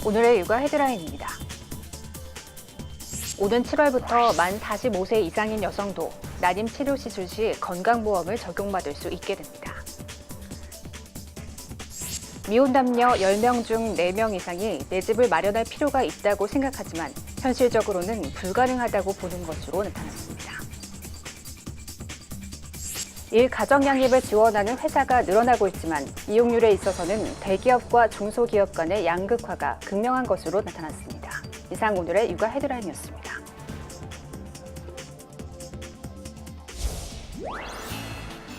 오늘의 육아 헤드라인입니다. 오는 7월부터 만 45세 이상인 여성도 난임 치료 시술 시 건강보험을 적용받을 수 있게 됩니다. 미혼 남녀 10명 중 4명 이상이 내 집을 마련할 필요가 있다고 생각하지만 현실적으로는 불가능하다고 보는 것으로 나타났습니다. 가정양립을 지원하는 회사가 늘어나고 있지만 이용률에 있어서는 대기업과 중소기업 간의 양극화가 극명한 것으로 나타났습니다. 이상 오늘의 육아 헤드라인이었습니다.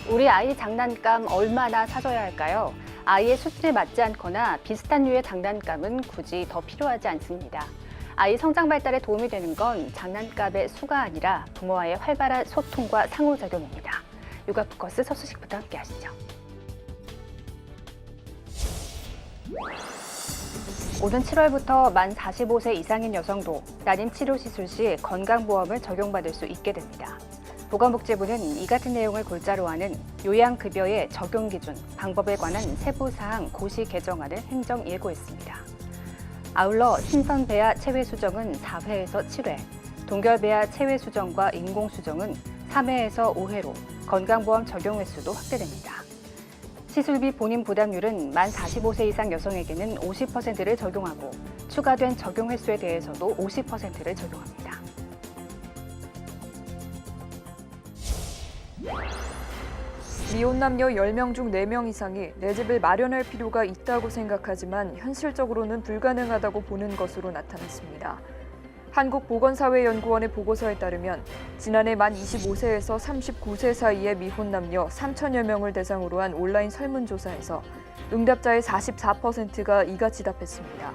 우리 아이 장난감 얼마나 사줘야 할까요? 아이의 수준에 맞지 않거나 비슷한 류의 장난감은 굳이 더 필요하지 않습니다. 아이 성장 발달에 도움이 되는 건 장난감의 수가 아니라 부모와의 활발한 소통과 상호작용입니다. 육아 포커스 서수식부터 함께 하시죠. 오는 7월부터 만 45세 이상인 여성도 난임 치료 시술 시 건강보험을 적용받을 수 있게 됩니다. 보건복지부는 이 같은 내용을 골자로 하는 요양급여의 적용 기준, 방법에 관한 세부 사항 고시 개정안을 행정 예고했습니다. 아울러 신선배아 체외 수정은 4회에서 7회, 동결배아 체외 수정과 인공 수정은 3회에서 5회로 건강보험 적용 횟수도 확대됩니다. 시술비 본인 부담률은 만 45세 이상 여성에게는 50%를 적용하고 추가된 적용 횟수에 대해서도 50%를 적용합니다. 미혼 남녀 10명 중 4명 이상이 내 집을 마련할 필요가 있다고 생각하지만 현실적으로는 불가능하다고 보는 것으로 나타났습니다. 한국보건사회연구원의 보고서에 따르면 지난해 만 25세에서 39세 사이의 미혼 남녀 3천여 명을 대상으로 한 온라인 설문조사에서 응답자의 44%가 이같이 답했습니다.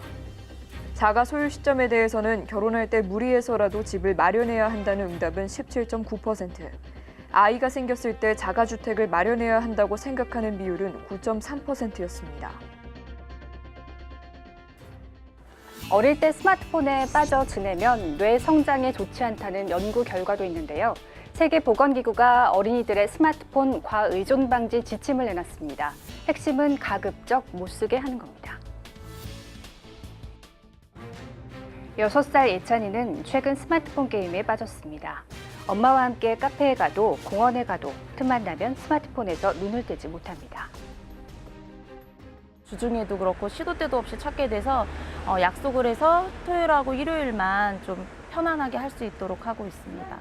자가 소유 시점에 대해서는 결혼할 때 무리해서라도 집을 마련해야 한다는 응답은 17.9%, 아이가 생겼을 때 자가주택을 마련해야 한다고 생각하는 비율은 9.3%였습니다. 어릴 때 스마트폰에 빠져 지내면 뇌 성장에 좋지 않다는 연구 결과도 있는데요. 세계보건기구가 어린이들의 스마트폰 과의존 방지 지침을 내놨습니다. 핵심은 가급적 못 쓰게 하는 겁니다. 6살 예찬이는 최근 스마트폰 게임에 빠졌습니다. 엄마와 함께 카페에 가도 공원에 가도 틈만 나면 스마트폰에서 눈을 떼지 못합니다. 주중에도 그렇고 시도 때도 없이 찾게 돼서 약속을 해서 토요일하고 일요일만 좀 편안하게 할 수 있도록 하고 있습니다.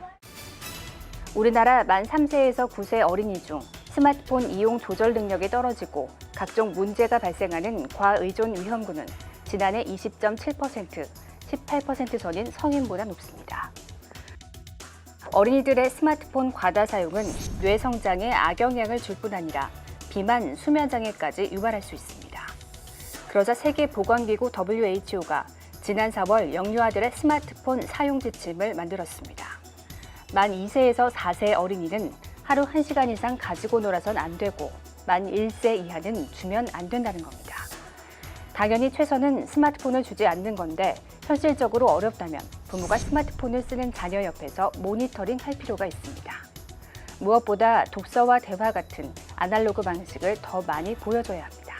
우리나라 만 3세에서 9세 어린이 중 스마트폰 이용 조절 능력이 떨어지고 각종 문제가 발생하는 과의존 위험군은 지난해 20.7%, 18% 선인 성인보다 높습니다. 어린이들의 스마트폰 과다 사용은 뇌 성장에 악영향을 줄 뿐 아니라 비만, 수면 장애까지 유발할 수 있습니다. 그러자 세계보건기구 WHO가 지난 4월 영유아들의 스마트폰 사용 지침을 만들었습니다. 만 2세에서 4세 어린이는 하루 1시간 이상 가지고 놀아선 안 되고 만 1세 이하는 주면 안 된다는 겁니다. 당연히 최선은 스마트폰을 주지 않는 건데 현실적으로 어렵다면 부모가 스마트폰을 쓰는 자녀 옆에서 모니터링 할 필요가 있습니다. 무엇보다 독서와 대화 같은 아날로그 방식을 더 많이 보여줘야 합니다.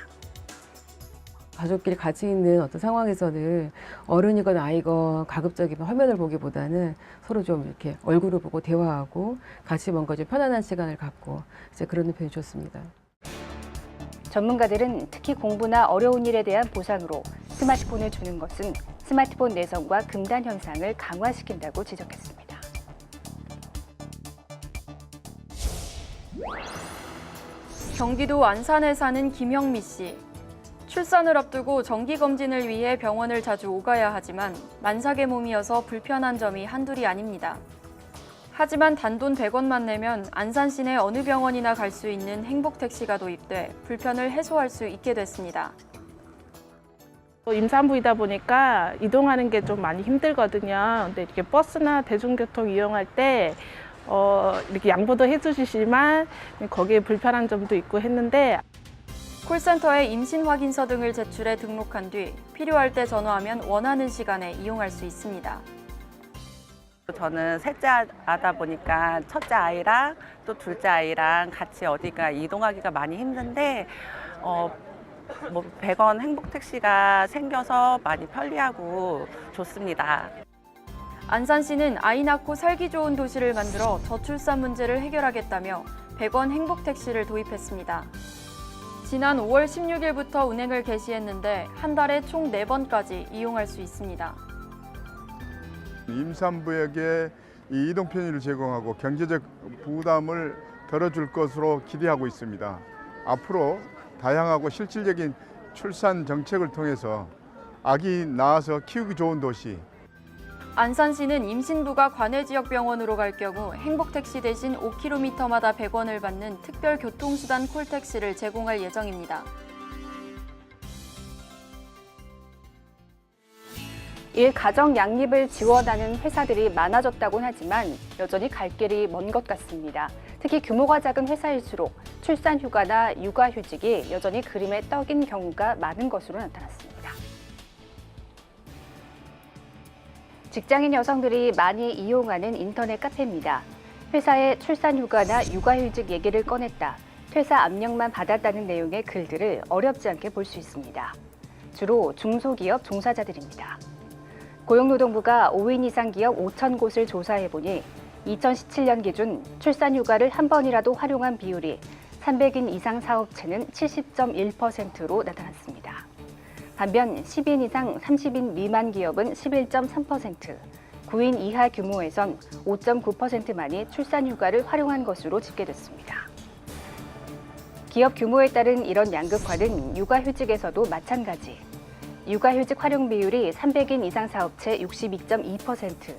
가족끼리 같이 있는 어떤 상황에서는 어른이건 아이건 가급적이면 화면을 보기보다는 서로 좀 이렇게 얼굴을 보고 대화하고 같이 뭔가 좀 편안한 시간을 갖고 이제 그러는 편이 좋습니다. 전문가들은 특히 공부나 어려운 일에 대한 보상으로 스마트폰을 주는 것은 스마트폰 내성과 금단 현상을 강화시킨다고 지적했습니다. 경기도 안산에 사는 김영미 씨. 출산을 앞두고 정기검진을 위해 병원을 자주 오가야 하지만 만삭의 몸이어서 불편한 점이 한둘이 아닙니다. 하지만 단돈 100원만 내면 안산 시내 어느 병원이나 갈 수 있는 행복택시가 도입돼 불편을 해소할 수 있게 됐습니다. 임산부이다 보니까 이동하는 게 좀 많이 힘들거든요. 근데 이렇게 버스나 대중교통 이용할 때 이렇게 양보도 해주시지만 거기에 불편한 점도 있고 했는데 콜센터에 임신 확인서 등을 제출해 등록한 뒤 필요할 때 전화하면 원하는 시간에 이용할 수 있습니다. 저는 셋째 아다 보니까 첫째 아이랑 또 둘째 아이랑 같이 어디가 이동하기가 많이 힘든데 뭐 100원 행복택시가 생겨서 많이 편리하고 좋습니다. 안산시는 아이 낳고 살기 좋은 도시를 만들어 저출산 문제를 해결하겠다며 100원 행복택시를 도입했습니다. 지난 5월 16일부터 운행을 개시했는데 한 달에 총 4번까지 이용할 수 있습니다. 임산부에게 이 이동 편의를 제공하고 경제적 부담을 덜어줄 것으로 기대하고 있습니다. 앞으로 다양하고 실질적인 출산 정책을 통해서 아기 낳아서 키우기 좋은 도시, 안산시는 임신부가 관내 지역 병원으로 갈 경우 행복택시 대신 5km마다 100원을 받는 특별 교통수단 콜택시를 제공할 예정입니다. 일가정 양립을 지원하는 회사들이 많아졌다곤 하지만 여전히 갈 길이 먼 것 같습니다. 특히 규모가 작은 회사일수록 출산 휴가나 육아 휴직이 여전히 그림의 떡인 경우가 많은 것으로 나타났습니다. 직장인 여성들이 많이 이용하는 인터넷 카페입니다. 회사에 출산 휴가나 육아 휴직 얘기를 꺼냈다, 퇴사 압력만 받았다는 내용의 글들을 어렵지 않게 볼 수 있습니다. 주로 중소기업 종사자들입니다. 고용노동부가 5인 이상 기업 5천 곳을 조사해보니 2017년 기준 출산 휴가를 한 번이라도 활용한 비율이 300인 이상 사업체는 70.1%로 나타났습니다. 반면 10인 이상 30인 미만 기업은 11.3%, 9인 이하 규모에선 5.9%만이 출산 휴가를 활용한 것으로 집계됐습니다. 기업 규모에 따른 이런 양극화는 육아휴직에서도 마찬가지. 육아휴직 활용 비율이 300인 이상 사업체 62.2%,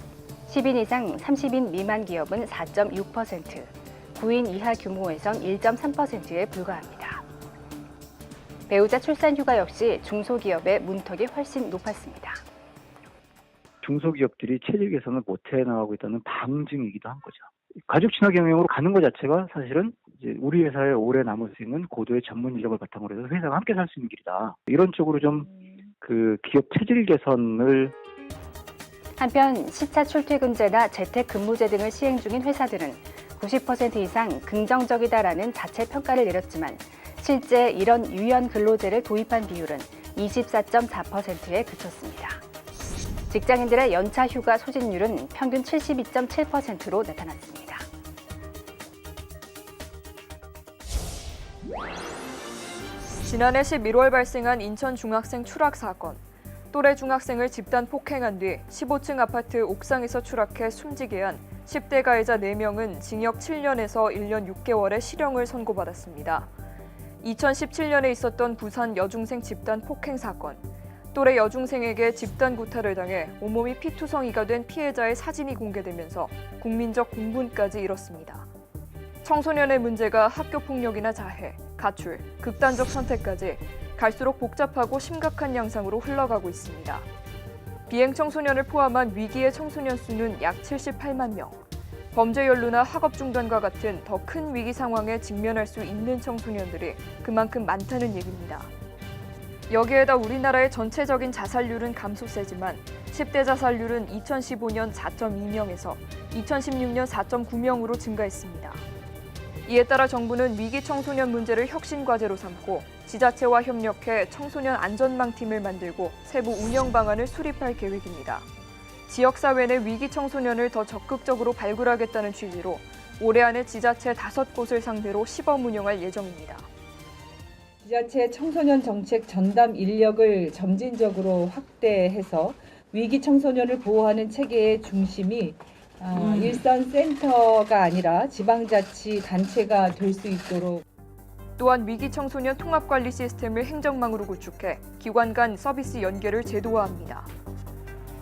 10인 이상 30인 미만 기업은 4.6%, 9인 이하 규모에선 1.3%에 불과합니다. 배우자 출산 휴가 역시 중소기업의 문턱이 훨씬 높았습니다. 중소기업들이 체질 개선을 못해 나가고 있다는 방증이기도 한 거죠. 가족 친화 경영으로 가는 것 자체가 사실은 이제 우리 회사에 오래 남을 수 있는 고도의 전문 인력을 바탕으로 해서 회사가 함께 살 수 있는 길이다. 이런 쪽으로 좀 그 기업 체질 개선을. 한편 시차 출퇴근제나 재택근무제 등을 시행 중인 회사들은 90% 이상 긍정적이다라는 자체 평가를 내렸지만 실제 이런 유연 근로제를 도입한 비율은 24.4%에 그쳤습니다. 직장인들의 연차 휴가 소진율은 평균 72.7%로 나타났습니다. 지난해 11월 발생한 인천 중학생 추락 사건. 또래 중학생을 집단 폭행한 뒤 15층 아파트 옥상에서 추락해 숨지게 한 10대 가해자 4명은 징역 7년에서 1년 6개월의 실형을 선고받았습니다. 2017년에 있었던 부산 여중생 집단 폭행 사건. 또래 여중생에게 집단 구타를 당해 온몸이 피투성이가 된 피해자의 사진이 공개되면서 국민적 공분까지 일었습니다. 청소년의 문제가 학교폭력이나 자해, 가출, 극단적 선택까지 갈수록 복잡하고 심각한 양상으로 흘러가고 있습니다. 비행 청소년을 포함한 위기의 청소년 수는 약 78만 명. 범죄 연루나 학업 중단과 같은 더 큰 위기 상황에 직면할 수 있는 청소년들이 그만큼 많다는 얘기입니다. 여기에다 우리나라의 전체적인 자살률은 감소세지만 10대 자살률은 2015년 4.2명에서 2016년 4.9명으로 증가했습니다. 이에 따라 정부는 위기 청소년 문제를 혁신 과제로 삼고 지자체와 협력해 청소년 안전망팀을 만들고 세부 운영 방안을 수립할 계획입니다. 지역사회 내 위기 청소년을 더 적극적으로 발굴하겠다는 취지로 올해 안에 지자체 5곳을 상대로 시범 운영할 예정입니다. 지자체 청소년 정책 전담 인력을 점진적으로 확대해서 위기 청소년을 보호하는 체계의 중심이 일선센터가 아니라 지방자치단체가 될 수 있도록. 또한 위기 청소년 통합관리 시스템을 행정망으로 구축해 기관 간 서비스 연계를 제도화합니다.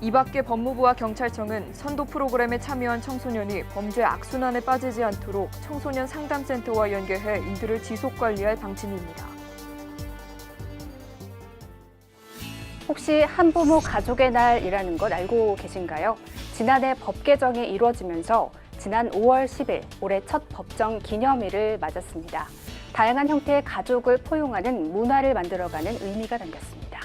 이 밖에 법무부와 경찰청은 선도 프로그램에 참여한 청소년이 범죄 악순환에 빠지지 않도록 청소년 상담센터와 연계해 이들을 지속관리할 방침입니다. 혹시 한부모 가족의 날이라는 걸 알고 계신가요? 지난해 법 개정이 이루어지면서 지난 5월 10일 올해 첫 법정 기념일을 맞았습니다. 다양한 형태의 가족을 포용하는 문화를 만들어가는 의미가 담겼습니다.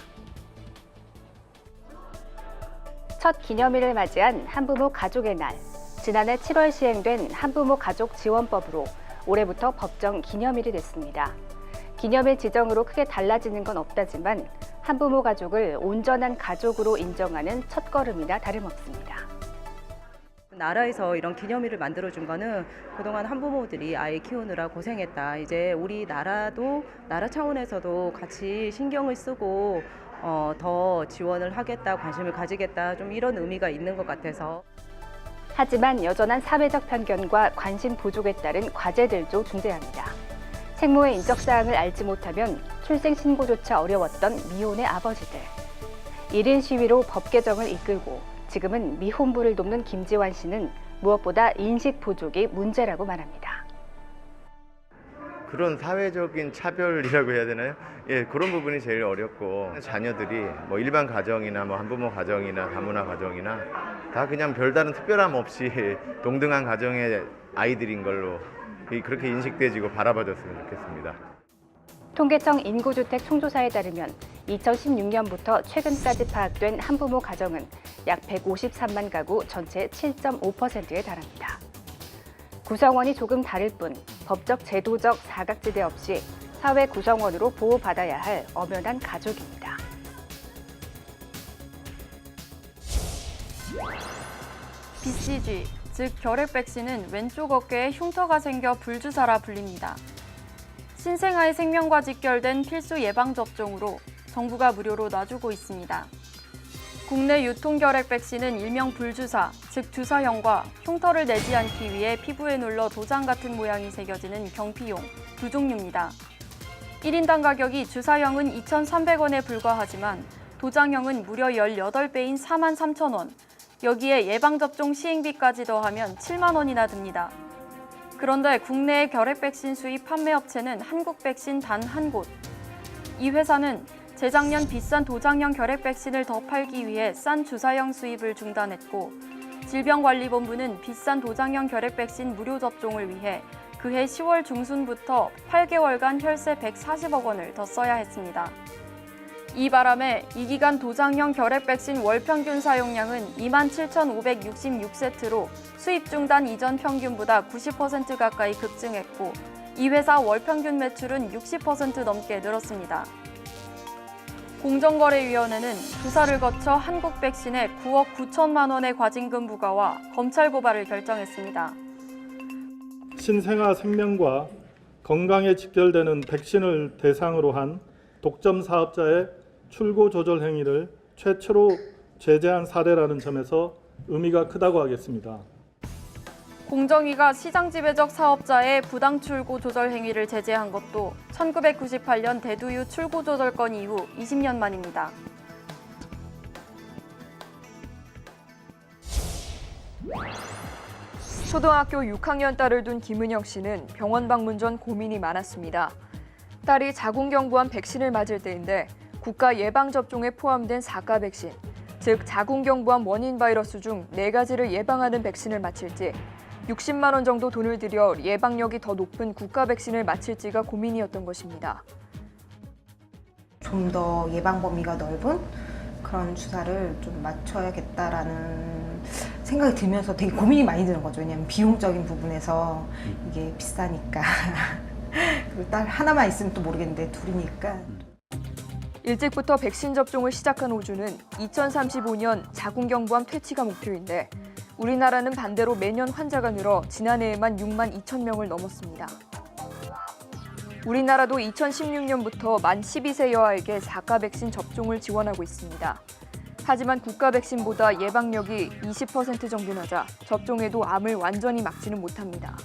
첫 기념일을 맞이한 한부모 가족의 날. 지난해 7월 시행된 한부모 가족 지원법으로 올해부터 법정 기념일이 됐습니다. 기념일 지정으로 크게 달라지는 건 없다지만 한부모 가족을 온전한 가족으로 인정하는 첫걸음이나 다름없습니다. 나라에서 이런 기념일을 만들어준 거는 그동안 한부모들이 아이 키우느라 고생했다. 이제 우리 나라도 나라 차원에서도 같이 신경을 쓰고 더 지원을 하겠다, 관심을 가지겠다, 좀 이런 의미가 있는 것 같아서. 하지만 여전한 사회적 편견과 관심 부족에 따른 과제들도 존재합니다. 생모의 인적사항을 알지 못하면 출생 신고조차 어려웠던 미혼의 아버지들. 1인 시위로 법 개정을 이끌고 지금은 미혼부를 돕는 김지환 씨는 무엇보다 인식 부족이 문제라고 말합니다. 그런 사회적인 차별이라고 해야 되나요? 예, 그런 부분이 제일 어렵고 자녀들이 뭐 일반 가정이나 뭐 한부모 가정이나 다문화 가정이나 다 그냥 별다른 특별함 없이 동등한 가정의 아이들인 걸로 그렇게 인식되지고 바라봐줬으면 좋겠습니다. 통계청 인구주택 총조사에 따르면 2016년부터 최근까지 파악된 한부모 가정은 약 153만 가구 전체의 7.5%에 달합니다. 구성원이 조금 다를 뿐 법적 제도적 사각지대 없이 사회 구성원으로 보호받아야 할 엄연한 가족입니다. BCG, 즉 결핵 백신은 왼쪽 어깨에 흉터가 생겨 불주사라 불립니다. 신생아의 생명과 직결된 필수 예방접종으로 정부가 무료로 놔주고 있습니다. 국내 유통 결핵 백신은 일명 불주사, 즉 주사형과 흉터를 내지 않기 위해 피부에 눌러 도장 같은 모양이 새겨지는 경피용 두 종류입니다. 1인당 가격이 주사형은 2,300원에 불과하지만 도장형은 무려 18배인 43,000원, 여기에 예방접종 시행비까지 더하면 7만 원이나 듭니다. 그런데 국내의 결핵 백신 수입 판매 업체는 한국백신 단 한 곳. 이 회사는 재작년 비싼 도장형 결핵 백신을 더 팔기 위해 싼 주사형 수입을 중단했고, 질병관리본부는 비싼 도장형 결핵 백신 무료 접종을 위해 그해 10월 중순부터 8개월간 혈세 140억 원을 더 써야 했습니다. 이 바람에 이 기간 도장형 결핵 백신 월 평균 사용량은 27,566세트로 수입 중단 이전 평균보다 90% 가까이 급증했고, 이 회사 월 평균 매출은 60% 넘게 늘었습니다. 공정거래위원회는 조사를 거쳐 한국백신에 9억 9천만 원의 과징금 부과와 검찰 고발을 결정했습니다. 신생아 생명과 건강에 직결되는 백신을 대상으로 한 독점 사업자의 출고 조절 행위를 최초로 제재한 사례라는 점에서 의미가 크다고 하겠습니다. 공정위가 시장지배적 사업자의 부당 출고 조절 행위를 제재한 것도 1998년 대두유 출고 조절 건 이후 20년 만입니다. 초등학교 6학년 딸을 둔 김은영 씨는 병원 방문 전 고민이 많았습니다. 딸이 자궁경부암 백신을 맞을 때인데 국가 예방접종에 포함된 4가 백신, 즉 자궁경부암 원인 바이러스 중 4가지를 예방하는 백신을 맞힐지 60만 원 정도 돈을 들여 예방력이 더 높은 국가 백신을 맞힐지가 고민이었던 것입니다. 좀 더 예방 범위가 넓은 그런 주사를 좀 맞춰야겠다라는 생각이 들면서 되게 고민이 많이 드는 거죠. 왜냐하면 비용적인 부분에서 이게 비싸니까. 그리고 딸 하나만 있으면 또 모르겠는데 둘이니까. 일찍부터 백신 접종을 시작한 호주는 2035년 자궁경부암 퇴치가 목표인데 우리나라는 반대로 매년 환자가 늘어 지난해에만 6만 2천 명을 넘었습니다. 우리나라도 2016년부터 만 12세 여아에게 4가 백신 접종을 지원하고 있습니다. 하지만 국가 백신보다 예방력이 20% 정도 낮아 접종해도 암을 완전히 막지는 못합니다.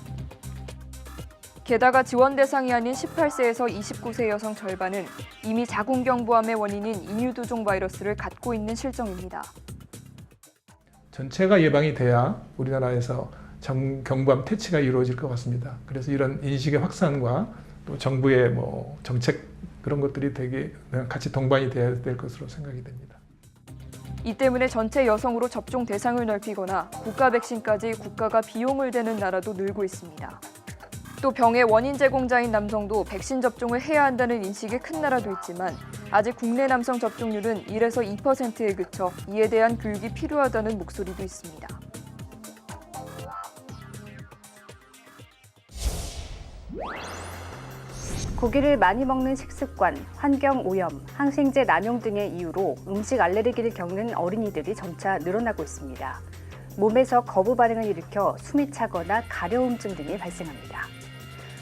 게다가 지원 대상이 아닌 18세에서 29세 여성 절반은 이미 자궁경부암의 원인인 인유두종 바이러스를 갖고 있는 실정입니다. 전체가 예방이 돼야 우리나라에서 경부암 퇴치가 이루어질 것 같습니다. 그래서 이런 인식의 확산과 또 정부의 정책 그런 것들이 되게 같이 동반이 돼야 될 것으로 생각이 됩니다. 이 때문에 전체 여성으로 접종 대상을 넓히거나 국가 백신까지 국가가 비용을 대는 나라도 늘고 있습니다. 또 병의 원인 제공자인 남성도 백신 접종을 해야 한다는 인식이 큰 나라도 있지만 아직 국내 남성 접종률은 1에서 2%에 그쳐 이에 대한 교육이 필요하다는 목소리도 있습니다. 고기를 많이 먹는 식습관, 환경 오염, 항생제 남용 등의 이유로 음식 알레르기를 겪는 어린이들이 점차 늘어나고 있습니다. 몸에서 거부 반응을 일으켜 숨이 차거나 가려움증 등이 발생합니다.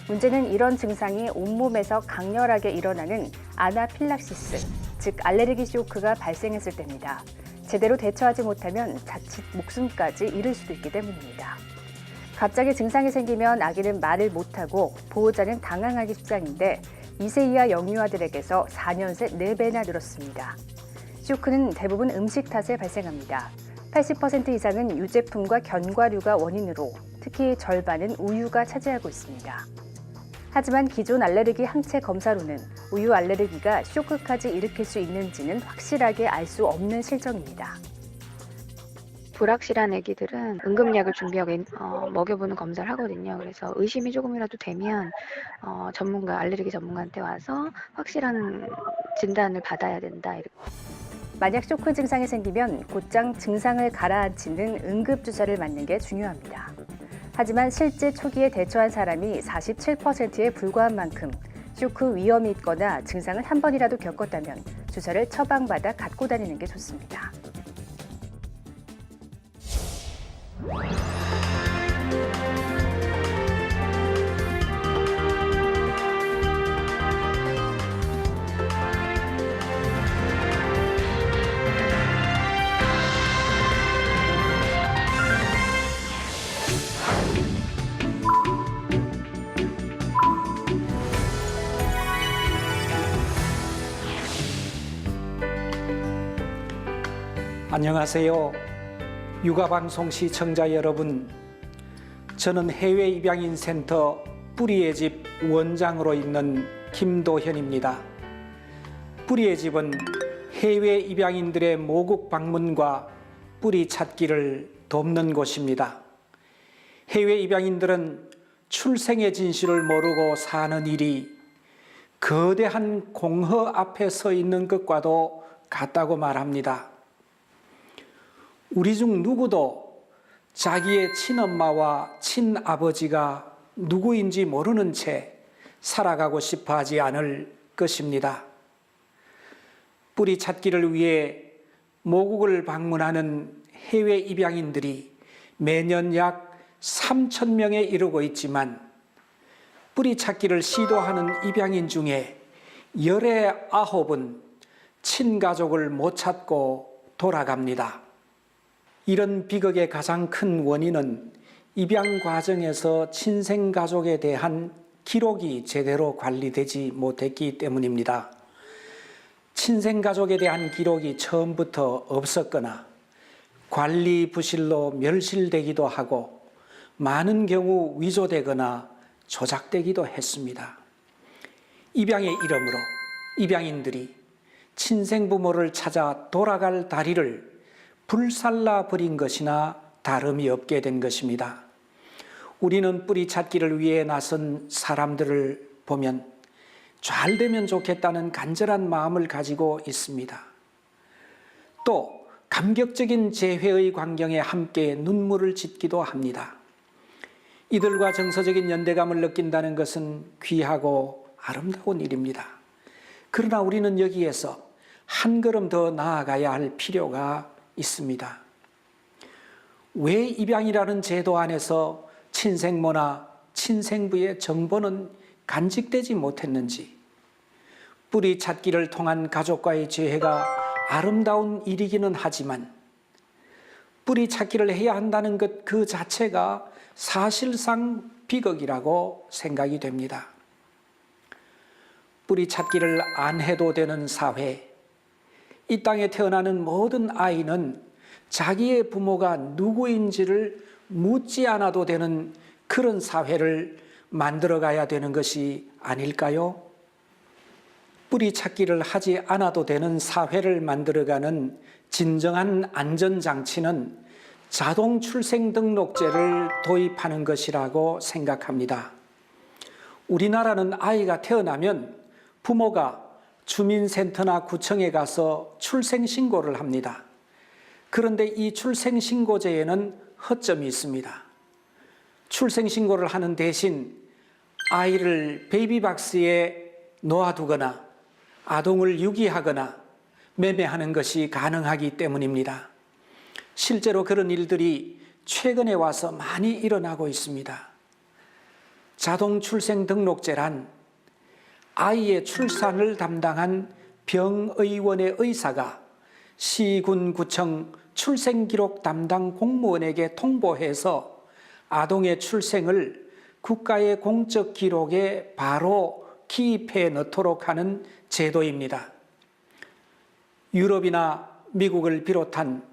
문제는 이런 증상이 온몸에서 강렬하게 일어나는 아나필락시스, 즉 알레르기 쇼크가 발생했을 때입니다. 제대로 대처하지 못하면 자칫 목숨까지 잃을 수도 있기 때문입니다. 갑자기 증상이 생기면 아기는 말을 못하고 보호자는 당황하기 십상인데 2세 이하 영유아들에게서 4년 새 4배나 늘었습니다. 쇼크는 대부분 음식 탓에 발생합니다. 80% 이상은 유제품과 견과류가 원인으로 특히 절반은 우유가 차지하고 있습니다. 하지만 기존 알레르기 항체 검사로는 우유 알레르기가 쇼크까지 일으킬 수 있는지는 확실하게 알 수 없는 실정입니다. 불확실한 아기들은 응급약을 준비하고 먹여보는 검사를 하거든요. 그래서 의심이 조금이라도 되면 알레르기 전문가한테 와서 확실한 진단을 받아야 된다. 만약 쇼크 증상이 생기면 곧장 증상을 가라앉히는 응급주사를 맞는 게 중요합니다. 하지만 실제 초기에 대처한 사람이 47%에 불과한 만큼 쇼크 위험이 있거나 증상을 한 번이라도 겪었다면 주사를 처방받아 갖고 다니는 게 좋습니다. 안녕하세요. 육아방송 시청자 여러분, 저는 해외 입양인 센터 뿌리의 집 원장으로 있는 김도현입니다. 뿌리의 집은 해외 입양인들의 모국 방문과 뿌리 찾기를 돕는 곳입니다. 해외 입양인들은 출생의 진실을 모르고 사는 일이 거대한 공허 앞에 서 있는 것과도 같다고 말합니다. 우리 중 누구도 자기의 친엄마와 친아버지가 누구인지 모르는 채 살아가고 싶어 하지 않을 것입니다. 뿌리 찾기를 위해 모국을 방문하는 해외 입양인들이 매년 약 3,000명에 이르고 있지만 뿌리 찾기를 시도하는 입양인 중에 19은 친가족을 못 찾고 돌아갑니다. 이런 비극의 가장 큰 원인은 입양 과정에서 친생가족에 대한 기록이 제대로 관리되지 못했기 때문입니다. 친생가족에 대한 기록이 처음부터 없었거나 관리 부실로 멸실되기도 하고 많은 경우 위조되거나 조작되기도 했습니다. 입양의 이름으로 입양인들이 친생부모를 찾아 돌아갈 다리를 불살라 버린 것이나 다름이 없게 된 것입니다. 우리는 뿌리 찾기를 위해 나선 사람들을 보면 잘 되면 좋겠다는 간절한 마음을 가지고 있습니다. 또 감격적인 재회의 광경에 함께 눈물을 짓기도 합니다. 이들과 정서적인 연대감을 느낀다는 것은 귀하고 아름다운 일입니다. 그러나 우리는 여기에서 한 걸음 더 나아가야 할 필요가 있습니다. 왜 입양이라는 제도 안에서 친생모나 친생부의 정보는 간직되지 못했는지, 뿌리 찾기를 통한 가족과의 재회가 아름다운 일이기는 하지만 뿌리 찾기를 해야 한다는 것 그 자체가 사실상 비극이라고 생각이 됩니다. 뿌리 찾기를 안 해도 되는 사회, 이 땅에 태어나는 모든 아이는 자기의 부모가 누구인지를 묻지 않아도 되는 그런 사회를 만들어가야 되는 것이 아닐까요? 뿌리 찾기를 하지 않아도 되는 사회를 만들어가는 진정한 안전장치는 자동 출생등록제를 도입하는 것이라고 생각합니다. 우리나라는 아이가 태어나면 부모가 주민센터나 구청에 가서 출생신고를 합니다. 그런데 이 출생신고제에는 허점이 있습니다. 출생신고를 하는 대신 아이를 베이비박스에 놓아두거나 아동을 유기하거나 매매하는 것이 가능하기 때문입니다. 실제로 그런 일들이 최근에 와서 많이 일어나고 있습니다. 자동 출생 등록제란 아이의 출산을 담당한 병의원의 의사가 시군구청 출생기록 담당 공무원에게 통보해서 아동의 출생을 국가의 공적 기록에 바로 기입해 넣도록 하는 제도입니다. 유럽이나 미국을 비롯한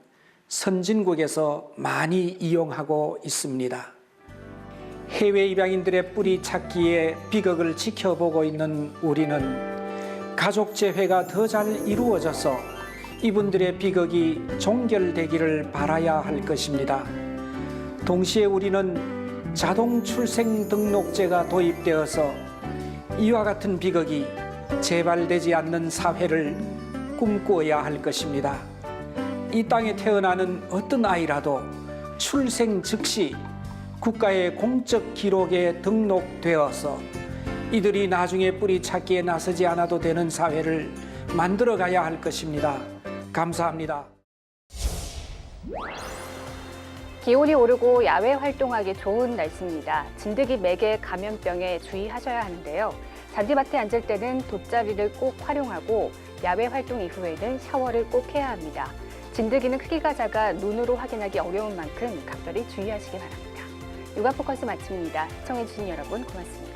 선진국에서 많이 이용하고 있습니다. 해외 입양인들의 뿌리 찾기에 비극을 지켜보고 있는 우리는 가족 재회가 더 잘 이루어져서 이분들의 비극이 종결되기를 바라야 할 것입니다. 동시에 우리는 자동 출생 등록제가 도입되어서 이와 같은 비극이 재발되지 않는 사회를 꿈꾸어야 할 것입니다. 이 땅에 태어나는 어떤 아이라도 출생 즉시 국가의 공적 기록에 등록되어서 이들이 나중에 뿌리 찾기에 나서지 않아도 되는 사회를 만들어 가야 할 것입니다. 감사합니다. 기온이 오르고 야외 활동하기 좋은 날씨입니다. 진드기 매개 감염병에 주의하셔야 하는데요. 잔디밭에 앉을 때는 돗자리를 꼭 활용하고 야외 활동 이후에는 샤워를 꼭 해야 합니다. 진드기는 크기가 작아 눈으로 확인하기 어려운 만큼 각별히 주의하시기 바랍니다. 육아포커스 마칩니다. 시청해주신 여러분 고맙습니다.